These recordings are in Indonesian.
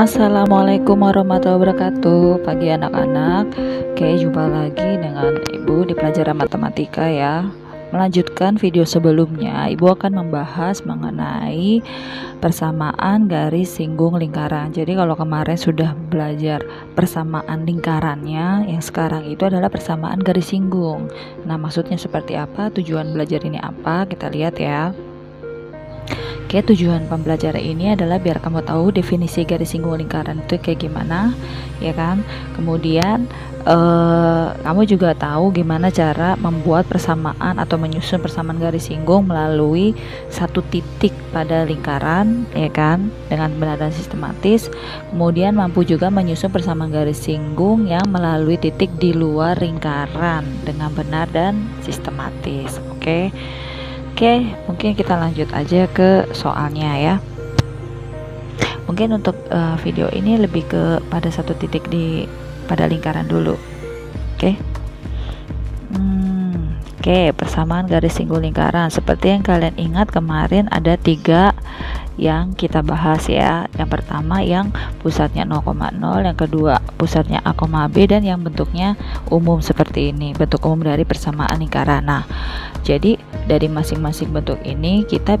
Assalamualaikum warahmatullahi wabarakatuh. Pagi anak-anak. Oke, jumpa lagi dengan Ibu di pelajaran matematika ya. Melanjutkan video sebelumnya, Ibu akan membahas mengenai persamaan garis singgung lingkaran. Jadi kalau kemarin sudah belajar persamaan lingkarannya, yang sekarang itu adalah persamaan garis singgung. Nah, maksudnya seperti apa? Tujuan belajar ini apa? Kita lihat ya. Oke, tujuan pembelajaran ini adalah biar kamu tahu definisi garis singgung lingkaran itu kayak gimana, ya kan? Kemudian kamu juga tahu gimana cara membuat persamaan atau menyusun persamaan garis singgung melalui satu titik pada lingkaran, ya kan? Dengan benar dan sistematis. Kemudian mampu juga menyusun persamaan garis singgung yang melalui titik di luar lingkaran dengan benar dan sistematis. Oke, mungkin kita lanjut aja ke soalnya ya. Mungkin untuk video ini lebih ke pada satu titik pada lingkaran dulu. Oke, persamaan garis singgung lingkaran. Seperti yang kalian ingat kemarin ada 3 yang kita bahas ya. Yang pertama yang pusatnya 0,0, yang kedua pusatnya A, B, dan yang bentuknya umum seperti ini, bentuk umum dari persamaan lingkaran. Nah, jadi dari masing-masing bentuk ini kita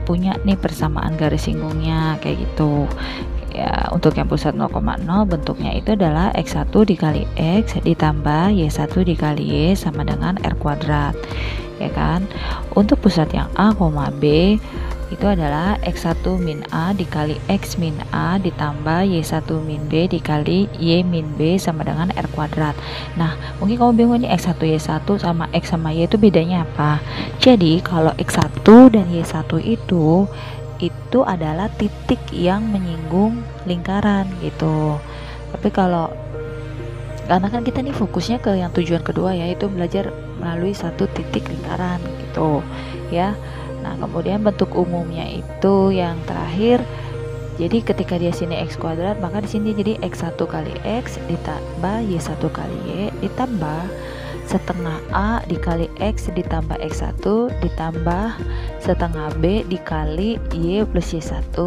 punya nih persamaan garis singgungnya kayak gitu ya. Untuk yang pusat 0,0 bentuknya itu adalah X1 dikali X ditambah Y1 dikali Y sama dengan R kuadrat, ya kan. Untuk pusat yang A, B itu adalah X1 min A dikali X min A ditambah Y1 min B dikali Y min B sama dengan R kuadrat. Nah, mungkin kamu bingung nih X1 Y1 sama X sama Y itu bedanya apa. Jadi kalau X1 dan Y1 itu adalah titik yang menyinggung lingkaran gitu. Tapi karena kan kita nih fokusnya ke yang tujuan kedua, yaitu belajar melalui satu titik lingkaran gitu ya. Nah, kemudian bentuk umumnya itu yang terakhir. Jadi ketika dia sini X kuadrat, maka di sini jadi X1 kali X ditambah Y1 kali Y ditambah setengah A dikali X ditambah X1 ditambah setengah B dikali Y plus Y1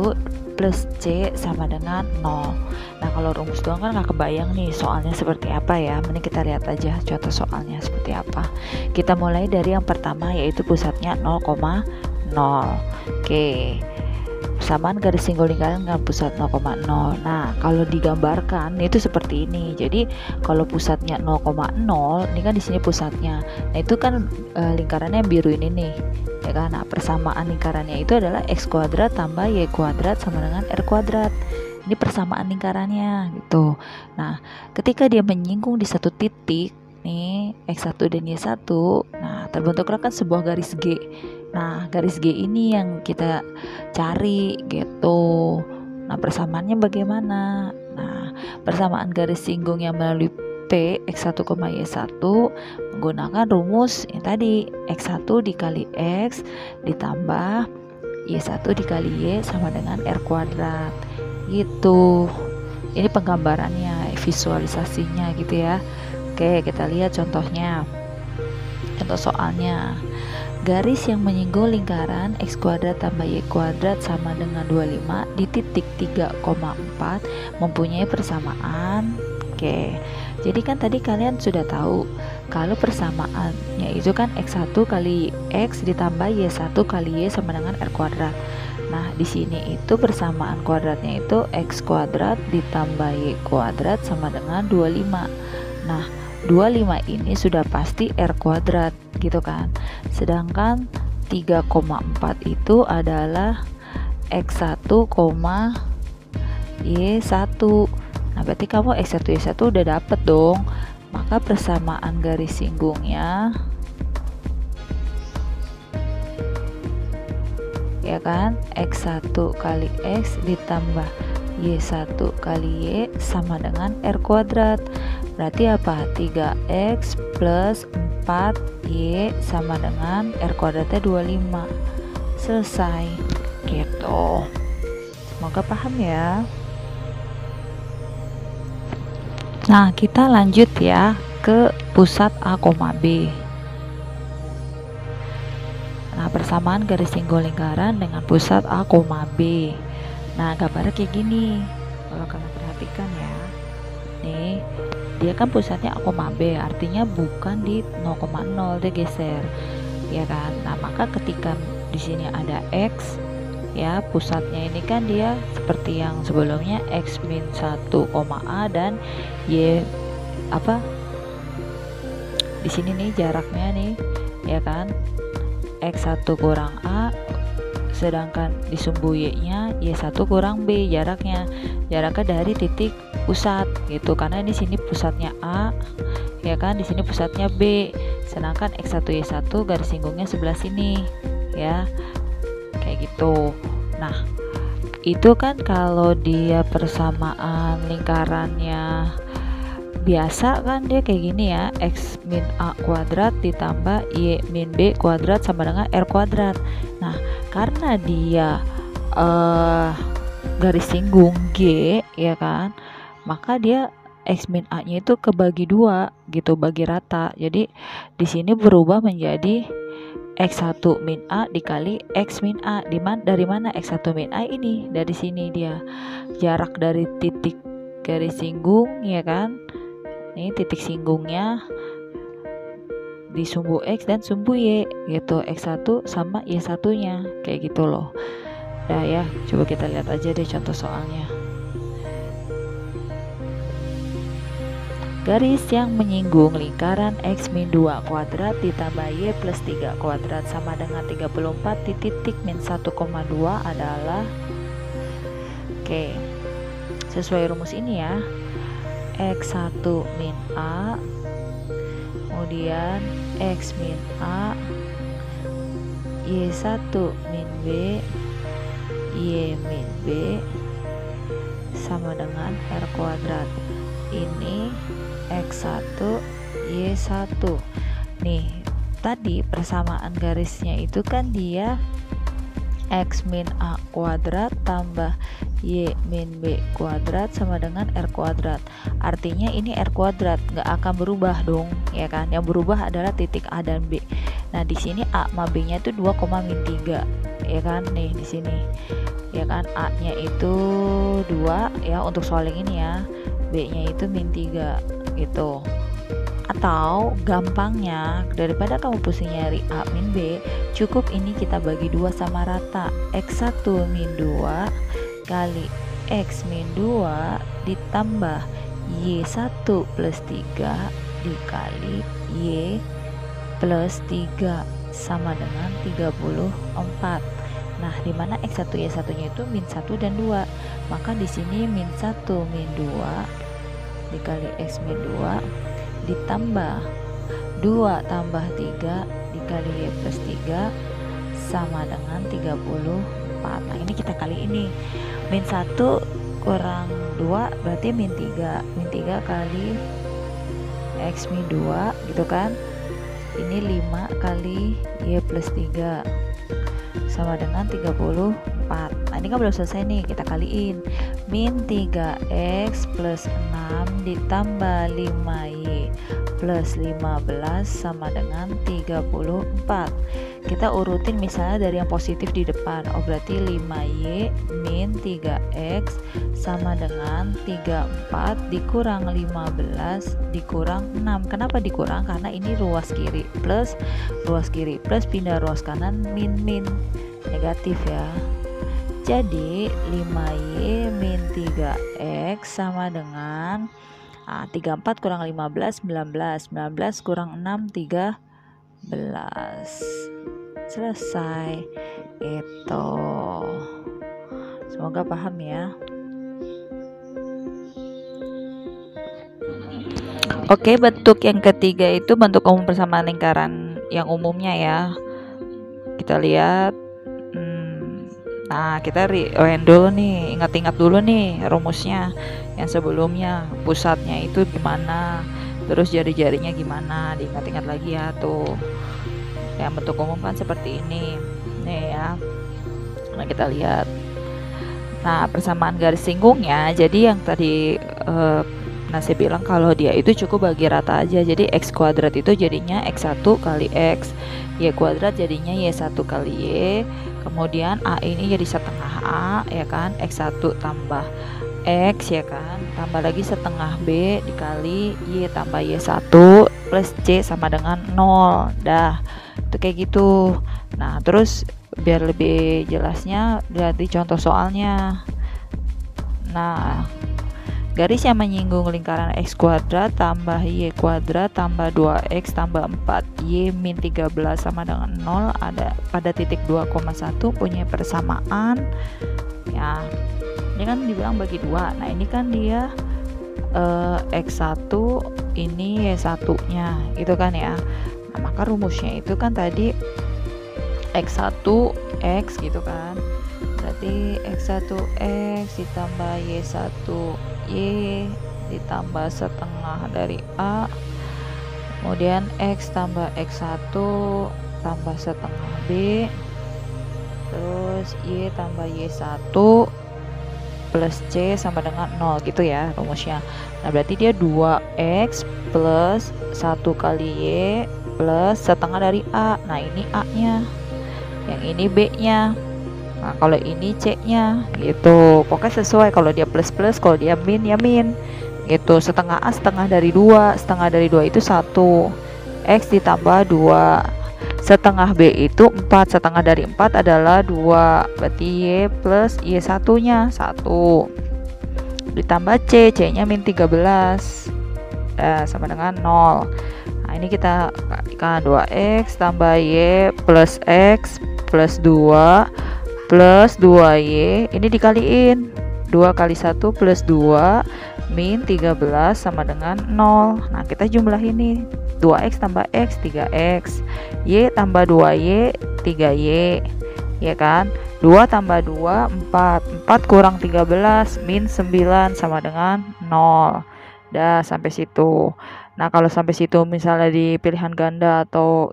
plus C sama dengan 0. Nah, kalau rumus doang kan gak kebayang nih soalnya seperti apa ya. Mending kita lihat aja contoh soalnya seperti apa. Kita mulai dari yang pertama, yaitu pusatnya 0,0. Oke, persamaan garis singgung lingkaran dengan pusat 0,0. Nah, kalau digambarkan itu seperti ini. Jadi kalau pusatnya 0,0, ini kan di sini pusatnya. Nah, itu kan lingkarannya yang biru ini nih, ya kan. Nah, persamaan lingkarannya itu adalah X kuadrat tambah Y kuadrat sama dengan R kuadrat. Ini persamaan lingkarannya gitu. Nah, ketika dia menyinggung di satu titik nih X1 dan Y1, nah terbentuklah kan sebuah garis G. Nah, garis G ini yang kita cari gitu. Nah, persamaannya bagaimana? Nah, persamaan garis singgung yang melalui P X1, Y1 menggunakan rumus yang tadi, X1 dikali X ditambah Y1 dikali Y sama dengan R kuadrat gitu. Ini penggambarannya, visualisasinya gitu ya. Oke, kita lihat contohnya. Contoh soalnya. Garis yang menyinggung lingkaran X kuadrat tambah Y kuadrat sama dengan 25 di titik 3,4 mempunyai persamaan. Oke, jadi kan tadi kalian sudah tahu kalau persamaannya itu kan X1 kali X ditambah Y1 kali Y sama dengan R kuadrat. Nah, di sini itu persamaan kuadratnya itu X kuadrat ditambah Y kuadrat sama dengan 25. Nah, 25 ini sudah pasti R kuadrat gitu kan. Sedangkan 3,4 itu adalah X1, Y1. Nah, berarti kamu X1 Y1 udah dapet dong. Maka persamaan garis singgungnya, ya kan, X1 kali X ditambah Y1 kali Y sama dengan R kuadrat. Berarti apa? 3X plus 4Y sama dengan R kuadratnya 25. Selesai gitu. Semoga paham ya. Nah, kita lanjut ya ke pusat A, B. Nah, persamaan garis singgung lingkaran dengan pusat A, B. Nah, gambarnya kayak gini. Kalau kalian perhatikan ya, nih dia kan pusatnya A, B, artinya bukan di 0,0, dia geser, ya kan. Nah, maka ketika di sini ada X, ya pusatnya ini kan dia seperti yang sebelumnya X min 1, A dan Y apa di sini nih jaraknya nih, ya kan, X1 kurang A, sedangkan di sumbu Y-nya Y1 kurang B, jaraknya dari titik pusat gitu, karena di sini pusatnya A, ya kan, di sini pusatnya B, sedangkan X1 Y1 garis singgungnya sebelah sini, ya kayak gitu. Nah, itu kan kalau dia persamaan lingkarannya biasa kan dia kayak gini ya, X min A kuadrat ditambah Y min B kuadrat sama dengan R kuadrat. Nah, karena dia garis singgung G, ya kan, maka dia X min A nya itu kebagi 2 gitu, bagi rata. Jadi di sini berubah menjadi X1 min A dikali X min A. Dari mana X1 min A ini? Dari sini dia. Jarak dari titik garis singgung, ya kan? Ini titik singgungnya di sumbu X dan sumbu Y gitu, X1 sama Y1 nya kayak gitu loh. Nah ya, coba kita lihat aja deh contoh soalnya. Garis yang menyinggung lingkaran X min 2 kuadrat ditambah Y plus 3 kuadrat sama dengan 34 di titik min 1,2 adalah, oke, sesuai rumus ini ya, X1 min A, kemudian X min A, Y1 min B, Y min B sama dengan R kuadrat. Ini X1 Y1. Nih, tadi persamaan garisnya itu kan dia X min A kuadrat tambah Y min B kuadrat sama dengan R kuadrat. Artinya ini R kuadrat nggak akan berubah dong, ya kan? Yang berubah adalah titik A dan B. Nah, di sini A sama B nya itu 2,3, ya kan? Nih di sini, ya kan, A nya itu 2 ya untuk soal yang ini ya, B nya itu min 3 gitu. Atau gampangnya, daripada kamu pusing nyari A min B, cukup ini kita bagi 2 sama rata. X1 min 2 kali X min 2 ditambah Y1 plus 3 dikali Y plus 3 sama dengan 34. Nah, dimana X1 Y1 nya itu min 1 dan 2, maka di sini min 1 min 2 dikali X min 2 ditambah 2 tambah 3 dikali Y plus 3 sama dengan 34. Nah, ini kita kali ini, min 1 kurang 2 berarti min 3, min 3 kali X min 2 gitu kan, ini 5 kali Y plus 3 sama dengan 34. Nah, ini kan belum selesai nih, kita kaliin. Min 3X plus 6 ditambah 5Y plus 15 sama dengan 34. Kita urutin misalnya dari yang positif di depan. Oh, berarti 5Y min 3X sama dengan 34 dikurang 15 dikurang 6. Kenapa dikurang? Karena ini ruas kiri plus pindah ruas kanan min negatif ya. Jadi 5Y min 3X sama dengan 34 kurang 15 19 kurang 6 13. Selesai. Itu. Semoga paham ya. Oke, bentuk yang ketiga itu bentuk umum persamaan lingkaran yang umumnya ya. Kita lihat. Nah, kita rewind dulu nih, ingat-ingat dulu nih rumusnya yang sebelumnya, pusatnya itu gimana, terus jari-jarinya gimana, diingat-ingat lagi ya tuh. Yang bentuk umum kan seperti ini nih ya. Nah, kita lihat. Nah, persamaan garis singgungnya, jadi yang tadi saya bilang kalau dia itu cukup bagi rata aja. Jadi X kuadrat itu jadinya X1 kali X, Y kuadrat jadinya Y1 kali Y, kemudian A ini jadi setengah A, ya kan, X1 tambah X ya kan, tambah lagi setengah B dikali Y tambah Y1 plus C sama dengan 0. Dah, itu kayak gitu. Nah, terus biar lebih jelasnya lihat di contoh soalnya. Nah, garis yang menyinggung lingkaran X kuadrat tambah Y kuadrat tambah 2X tambah 4Y min 13 sama dengan 0 ada pada titik 2,1 punya persamaan ya. Ini kan dibilang bagi 2. Nah, ini kan dia X1 ini Y1 nya gitu kan ya. Nah, maka rumusnya itu kan tadi X1 X gitu kan, berarti X1 X ditambah Y1 Y ditambah setengah dari A, kemudian X tambah X1 tambah setengah B, terus Y tambah Y1 plus C sama dengan 0 gitu ya rumusnya. Nah, berarti dia 2X plus 1 kali Y plus setengah dari A. Nah, ini A nya, yang ini B nya, nah kalau ini C nya gitu. Pokoknya sesuai, kalau dia plus plus, kalau dia min ya min gitu. Setengah A setengah dari 2, setengah dari 2 itu 1, X ditambah 2, setengah B itu 4, setengah dari 4 adalah 2, berarti Y plus Y1 nya 1 ditambah C, C nya min 13 sama dengan 0. Nah, ini kita kalikan 2X tambah Y plus X plus 2 plus 2Y, ini dikaliin 2 kali 1 plus 2 min 13 sama dengan 0. Nah, kita jumlah ini 2X tambah X 3X, Y tambah 2Y 3Y ya kan, 2 tambah 2 4 kurang 13 min 9 sama dengan 0. Dah sampai situ. Nah, kalau sampai situ misalnya di pilihan ganda atau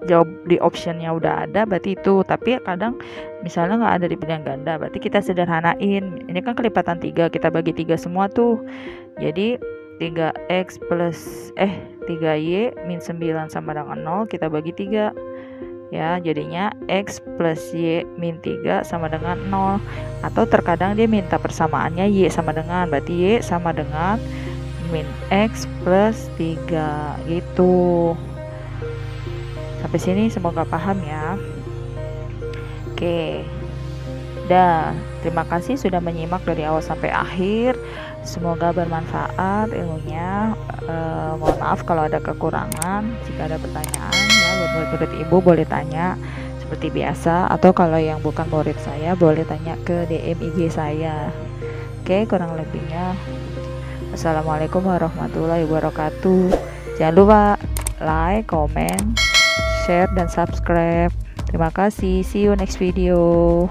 jawab di optionnya udah ada, berarti itu. Tapi kadang misalnya nggak ada di pilihan ganda, berarti kita sederhanain. Ini kan kelipatan 3, kita bagi 3 semua tuh. Jadi 3X plus 3Y min 9 sama dengan 0 kita bagi 3 ya, jadinya X plus Y min 3 sama dengan 0. Atau terkadang dia minta persamaannya Y sama dengan, berarti Y sama dengan min X plus 3 gitu. Sampai sini semoga paham ya. Oke, dah, terima kasih sudah menyimak dari awal sampai akhir. Semoga bermanfaat ilmunya. Mohon maaf kalau ada kekurangan. Jika ada pertanyaan ya, buat murid ibu boleh tanya seperti biasa, atau kalau yang bukan murid saya boleh tanya ke DM IG saya. Oke, kurang lebihnya Assalamualaikum warahmatullahi wabarakatuh. Jangan lupa like, comment, share, dan subscribe. Terima kasih. See you next video.